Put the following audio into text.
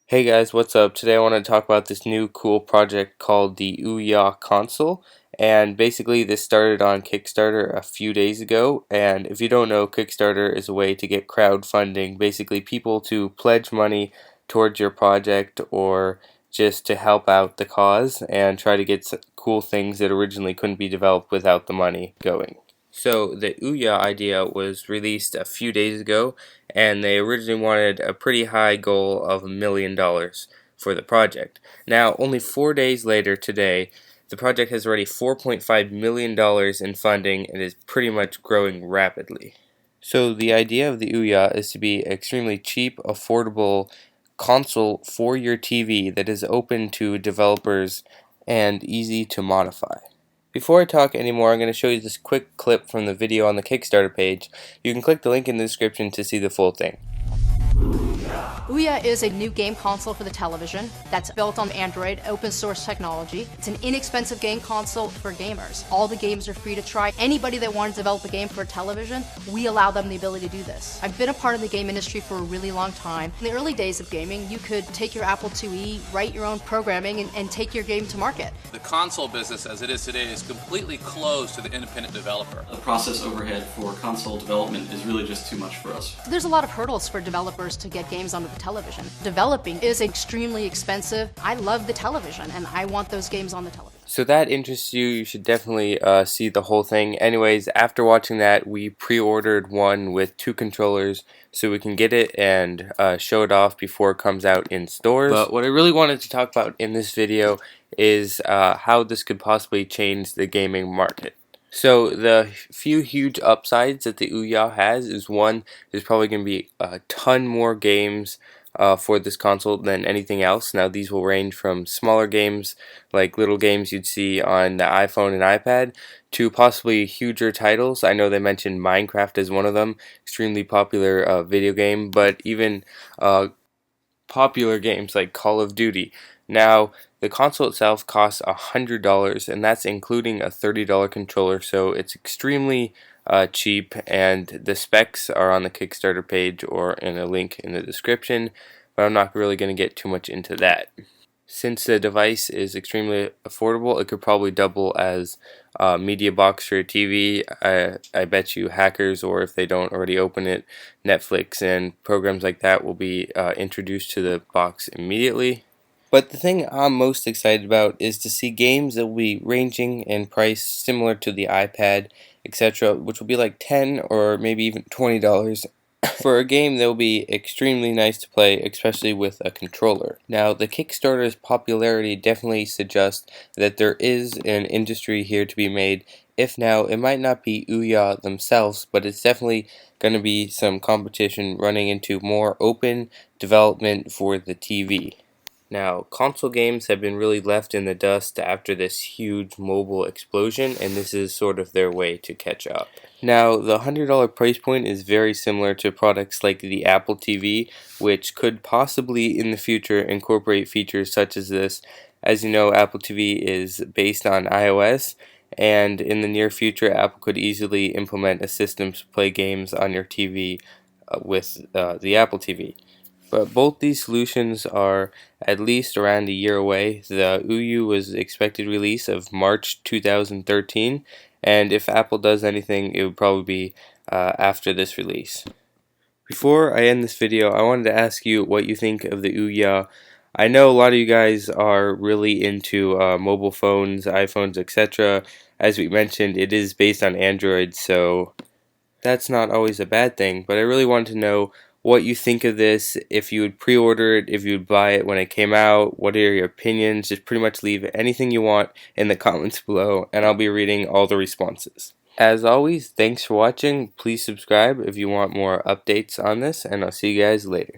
Hey guys, what's up? Today I want to talk about this new cool project called the Ouya console. And basically this started on Kickstarter a few days ago. And if you don't know, Kickstarter is a way to get crowdfunding, basically people to pledge money towards your project or just to help out the cause and try to get cool things that originally couldn't be developed without the money going. So the Ouya idea was released a few days ago, and they originally wanted a pretty high goal of $1 million for the project. Now, only 4 days later today, the project has already $4.5 million in funding and is pretty much growing rapidly. So the idea of the Ouya is to be extremely cheap, affordable console for your TV that is open to developers and easy to modify. Before I talk anymore, I'm going to show you this quick clip from the video on the Kickstarter page. You can click the link in the description to see the full thing. Ouya is a new game console for the television that's built on Android open source technology. It's an inexpensive game console for gamers. All the games are free to try. Anybody that wants to develop a game for television, we allow them the ability to do this. I've been a part of the game industry for a really long time. In the early days of gaming, you could take your Apple IIe, write your own programming, and take your game to market. The console business as it is today is completely closed to the independent developer. The process overhead for console development is really just too much for us. There's a lot of hurdles for developers to get games onto the television. Developing is extremely expensive. I love the television and I want those games on the television. So that interests you, you should definitely see the whole thing. Anyways, after watching that, we pre-ordered one with 2 controllers so we can get it and show it off before it comes out in stores. But what I really wanted to talk about in this video is how this could possibly change the gaming market. So the few huge upsides that the Ouya has is, one, there's probably going to be a ton more games for this console than anything else. Now these will range from smaller games, like little games you'd see on the iPhone and iPad, to possibly huger titles. I know they mentioned Minecraft as one of them, extremely popular video game, but even popular games like Call of Duty. Now, the console itself costs $100, and that's including a $30 controller, so it's extremely cheap, and the specs are on the Kickstarter page or in a link in the description, but I'm not really going to get too much into that. Since the device is extremely affordable, it could probably double as a media box for your TV. I bet you hackers, or if they don't already open it, Netflix and programs like that will be introduced to the box immediately. But the thing I'm most excited about is to see games that will be ranging in price similar to the iPad, etc., which will be like $10 or maybe even $20 for a game that will be extremely nice to play, especially with a controller. Now, the Kickstarter's popularity definitely suggests that there is an industry here to be made. If now, it might not be Ouya themselves, but it's definitely going to be some competition running into more open development for the TV. Now, console games have been really left in the dust after this huge mobile explosion, and this is sort of their way to catch up. Now, the $100 price point is very similar to products like the Apple TV, which could possibly in the future incorporate features such as this. As you know, Apple TV is based on iOS, and in the near future, Apple could easily implement a system to play games on your TV with the Apple TV. But both these solutions are at least around a year away. The Ouya was expected release of March 2013, and if Apple does anything, it would probably be after this release. Before I end this video, I wanted to ask you what you think of the Ouya. I know a lot of you guys are really into mobile phones, iPhones, etc. As we mentioned, it is based on Android, so that's not always a bad thing, but I really wanted to know what you think of this, if you would pre-order it, if you would buy it when it came out, what are your opinions. Just pretty much leave anything you want in the comments below, and I'll be reading all the responses. As always, thanks for watching. Please subscribe if you want more updates on this, and I'll see you guys later.